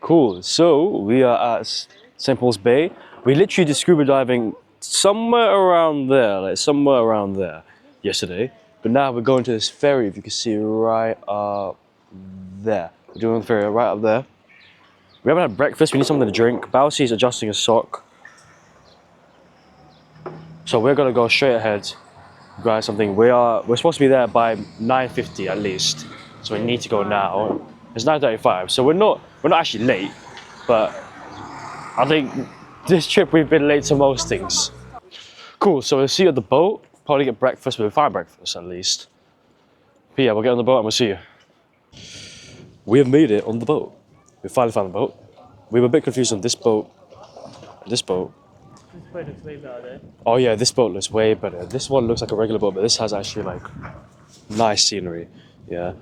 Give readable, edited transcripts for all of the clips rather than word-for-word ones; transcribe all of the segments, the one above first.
Cool. So we are at St. Paul's Bay. We literally did scuba diving somewhere around there, yesterday. But now we're going to this ferry, if you can see right up there. We're doing the ferry right up there. We haven't had breakfast, we need something to drink. Bowsey's adjusting a sock. So we're gonna go straight ahead, grab something. We're supposed to be there by 9:50 at least. So we need to go now. It's 9:35, so we're not actually late, but I think this trip we've been late to most things. Cool, so we'll see you at the boat, probably get breakfast, we'll find breakfast at least. But yeah, we'll get on the boat and we'll see you. We have made it on the boat. We finally found the boat. We were a bit confused on this boat and this boat. This boat looks way better. Oh yeah, this boat looks way better. This one looks like a regular boat, but this has actually like nice scenery. Yeah.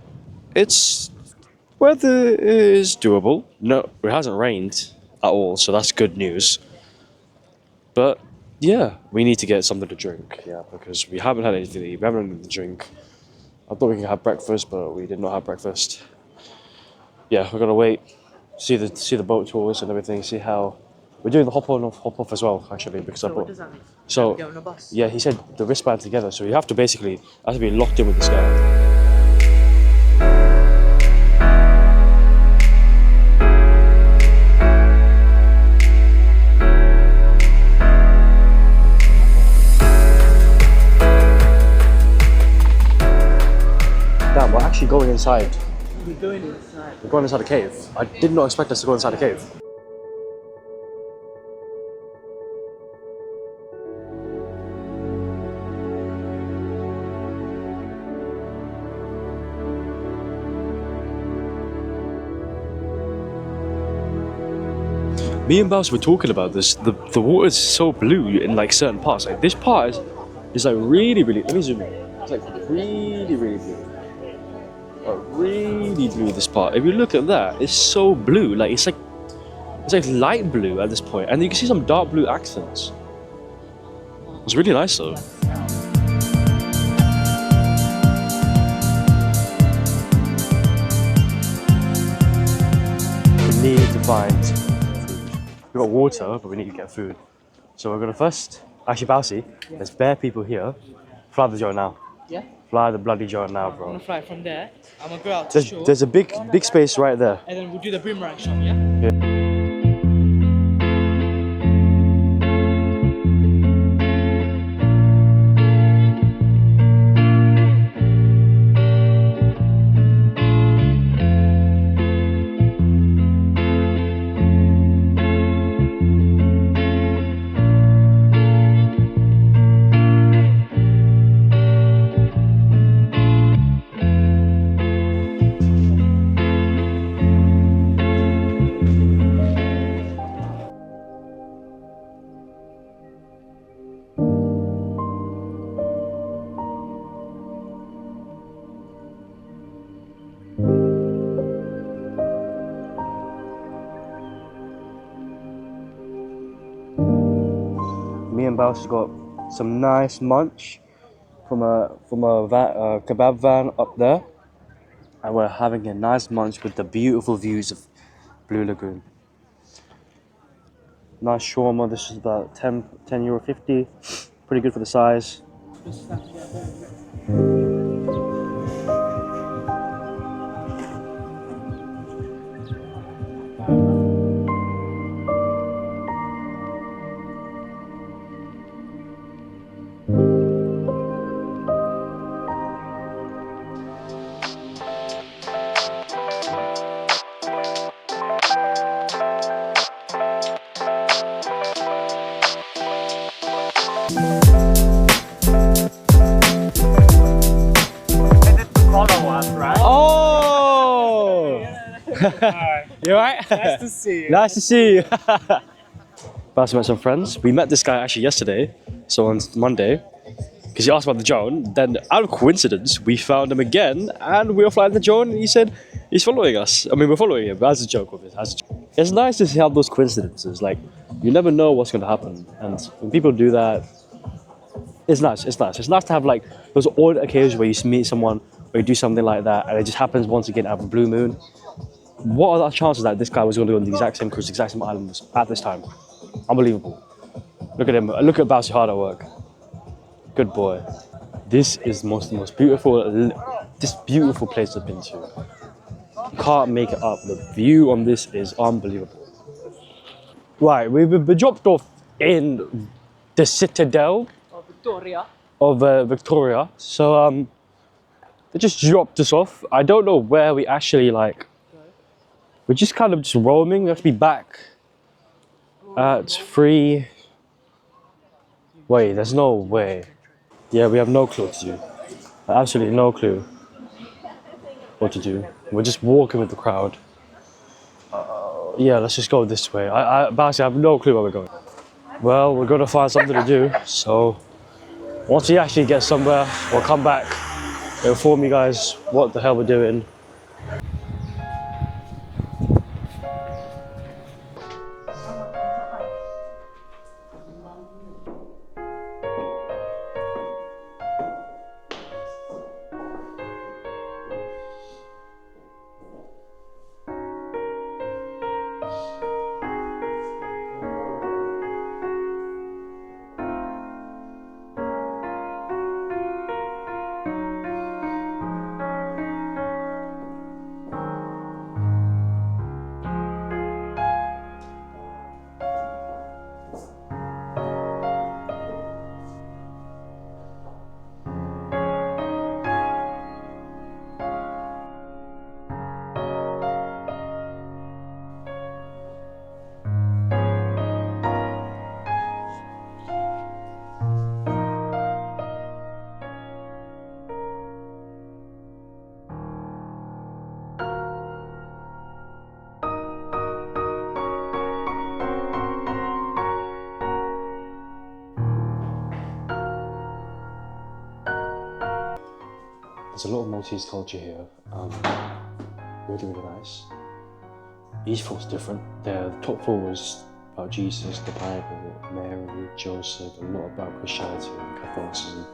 Weather is doable. No, it hasn't rained at all, so that's good news. But yeah, we need to get something to drink, yeah, because we haven't had anything to eat, we haven't had anything to drink. I thought we could have breakfast, but we did not have breakfast. Yeah, we're gonna wait, see the boat tours and everything, see how we're doing the hop on hop off as well, actually, because So what does that mean? So Get on a bus? yeah, he said the wristband together, so you have to be locked in with this guy. Damn, we're actually going inside. We're going inside. We're going inside a cave. I did not expect us to go inside a cave. Me and Baus were talking about this. The water is so blue in like certain parts. Like this part is like really, let me zoom in. It's like really blue. Really blue, this part. If you look at that, it's so blue. Like it's like light blue at this point, and you can see some dark blue accents. It's really nice though. We need to find food. We've got water, but we need to get food. So we're gonna first, actually Bowsy, there's bare people here. Fly the joint now. Yeah? Fly the bloody joint now, bro. I'm gonna fly from there. I'm gonna go out to shore. There's a big space right there. And then we'll do the boomerang shot, yeah? Me and Baus got some nice munch from a kebab van up there, and we're having a nice munch with the beautiful views of Blue Lagoon. Nice shawarma. This is about €10.50. Pretty good for the size. Oh! You alright? Nice to see you. Nice to see you. Bass met some friends. We met this guy actually yesterday, so on Monday, because he asked about the drone. Then, out of coincidence, we found him again, and we were flying the drone, and he said he's following us. I mean, we're following him, but as a joke with it. It's nice to have those coincidences. Like, you never know what's going to happen, and when people do that, it's nice. It's nice. It's nice to have like those odd occasions where you meet someone or you do something like that, and it just happens once again out of a blue moon. What are the chances that this guy was going to go on the exact same cruise, the exact same island at this time? Unbelievable. Look at him. Look at Bouncy hard at work. Good boy. This is the most beautiful, this beautiful place I've been to. Can't make it up. The view on this is unbelievable. Right, we've been dropped off in the citadel of Victoria. So they just dropped us off. I don't know where we actually like. We're just kind of just roaming. We have to be back at 3. Wait, there's no way. Yeah, we have no clue what to do. Absolutely no clue what to do. We're just walking with the crowd. Yeah, let's just go this way. Basically, I have no clue where we're going. Well, we're gonna find something to do. So once we actually get somewhere, we'll come back, inform you guys what the hell we're doing. There's a lot of Maltese culture here. Really, really nice. Each floor's different. The top floor was about Jesus, the Bible, Mary, Joseph, a lot about Christianity and Catholicism.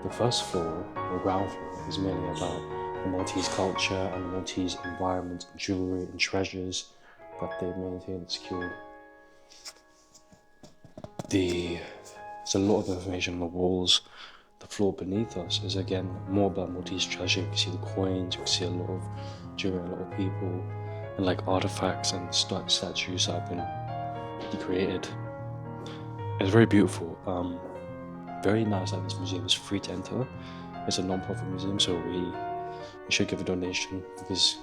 The first floor, or ground floor, is mainly about the Maltese culture and the Maltese environment, and jewellery and treasures that they maintain and secure. There's a lot of information on the walls. The floor beneath us is again more about Maltese treasure. You can see the coins, you can see a lot of jewelry, a lot of people, and like artifacts and statues that have been created. It's very beautiful. Very nice that this museum is free to enter. It's a non-profit museum, so we should give a donation because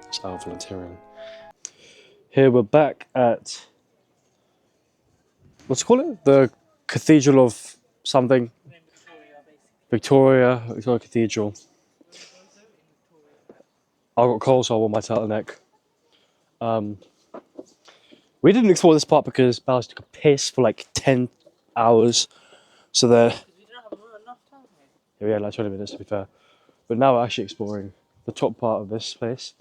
it's our volunteering. Here we're back at, what's it called? The Cathedral of something. Victoria Cathedral. I got cold, so I wore my turtleneck. We didn't explore this part because Ballast took a piss for like 10 hours. So there. We didn't have enough time here. Yeah, we had like 20 minutes to be fair. But now we're actually exploring the top part of this place.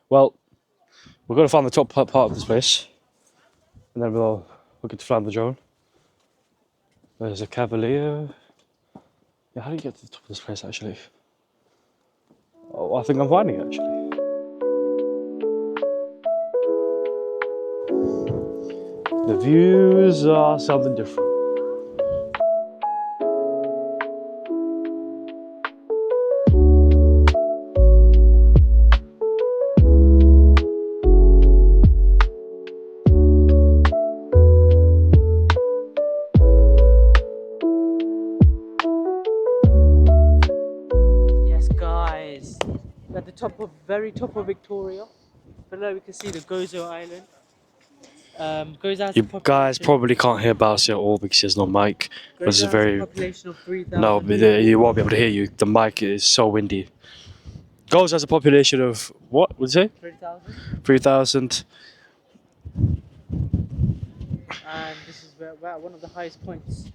Well, we're going to find the top part of this place. And then we'll get to fly on the drone. There's a cavalier. Yeah, how do you get to the top of this place actually? Oh, I think I'm finding it actually. The views are something different. At the top of very top of Victoria. Below we can see the GOZO island. Goes out You guys probably can't hear Bousy at all because there's no mic. This is very population of 3,000. no, but you won't be able to hear you. The mic is so windy. Goes has a population of what would you say? 3,000. 3,000. And this is we're at one of the highest points.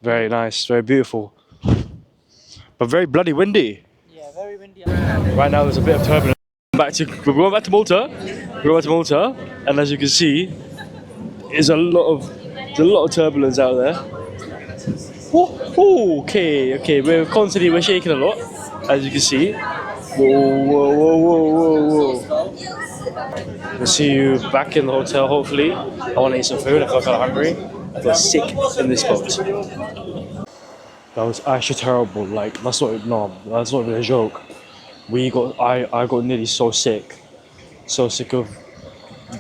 Very nice, very beautiful, but very bloody windy. Yeah, very windy. Right now there's a bit of turbulence. We're going back to Malta. We're going back to Malta, and as you can see, there's a lot of turbulence out there. Oh, okay. We're shaking a lot, as you can see. Whoa, whoa, whoa, whoa, whoa. We'll see you back in the hotel, hopefully. I want to eat some food. I feel kind of hungry. I feel sick in this boat. That was actually terrible. Like, that's not even a joke. I got nearly so sick. So sick of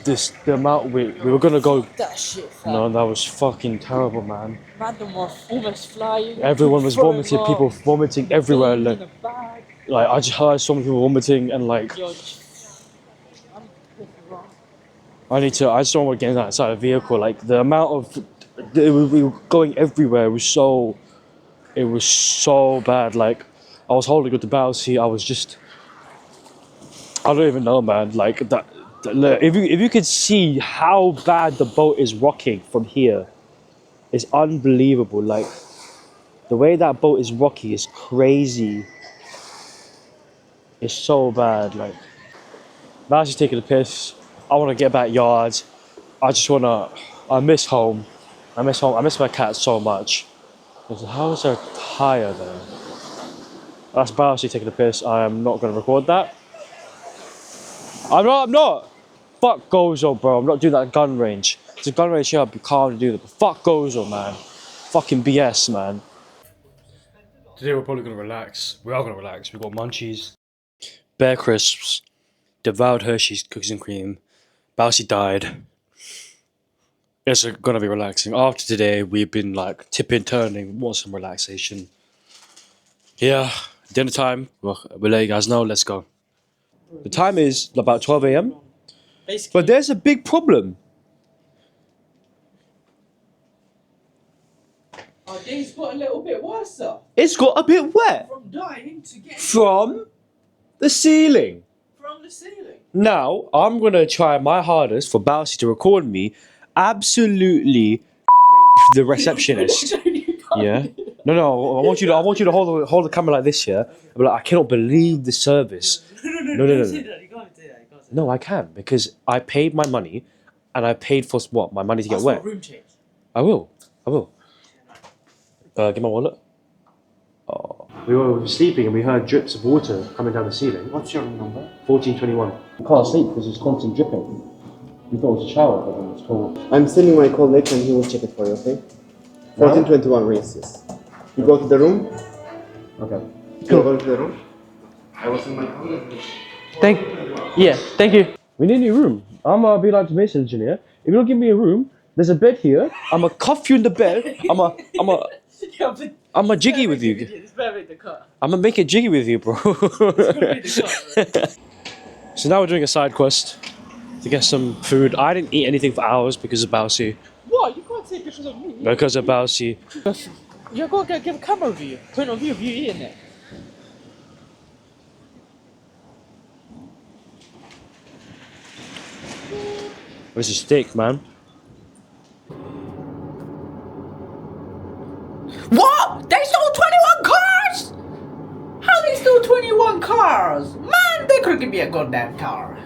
this, the amount we were gonna go. That shit, fam. No, that was fucking terrible, man. Random was almost flying. Everyone was throwing vomiting, up, people vomiting everywhere. being Like, in a bag. I just heard so many people vomiting, and like, Yo, I'm pissing wrong. I just don't want to get inside a vehicle. Like, the amount of, we were going everywhere. It was so bad. Like, I was holding up the bow seat. I was just, I don't even know, man. Like that. Look, if you could see how bad the boat is rocking from here, it's unbelievable. Like, the way that boat is rocky is crazy. It's so bad. Like, now she's taking a piss. I want to get back yards. I miss home. I miss home. I miss my cat so much. How is there a tire there? That's Barcy taking a piss. I am not going to record that. I'm not. Fuck Gozo, bro. I'm not doing that gun range. It's a gun range here. You can't do that. But fuck Gozo, man. Fucking BS, man. Today we're probably going to relax. We are going to relax. We've got munchies. Bear crisps. Devoured Hershey's cookies and cream. Barcy died. It's going to be relaxing. After today, we've been like tipping, turning. Want some relaxation. Yeah. Dinner time. We'll let you guys know. Let's go. The time is about 12 a.m. Basically, But there's a big problem. our day's got a little bit worse, sir. It's got a bit wet From dying to getting from the ceiling. from the ceiling. Now, I'm going to try my hardest for Bousy to record me absolutely rape the receptionist. Yeah? No, I want you to hold the camera like this, yeah? But like, I cannot believe the service. No. You can't do that. You can't say that. No, I can, because I paid my money, and I paid for what? My money to get Ask wet. for a room change. I will. Get my wallet. Oh. We were sleeping and we heard drips of water coming down the ceiling. What's your room number? 1421. We can't sleep because there's constant dripping. We thought it was a shower, but then it's cold. I'm sending my colleague and he will check it for you, okay? 1421 rings, yes. You go to the room. Okay. You go to the room. I will send my colleague. Thank you. We need a new room. I'm a be like the mason engineer. If you don't give me a room, there's a bed here. I'ma cuff you in the bed. I'm a jiggy with you. It's better the cut. I'm gonna make it jiggy with you, bro. So now we're doing a side quest to get some food. I didn't eat anything for hours because of Bousy. What? You can't say because of me. Because of Bousy. You gotta give a camera view. Point of view of you eating it. Where's the steak, man? What? They stole 21 cars? How they stole 21 cars? Man, they could give me a goddamn car.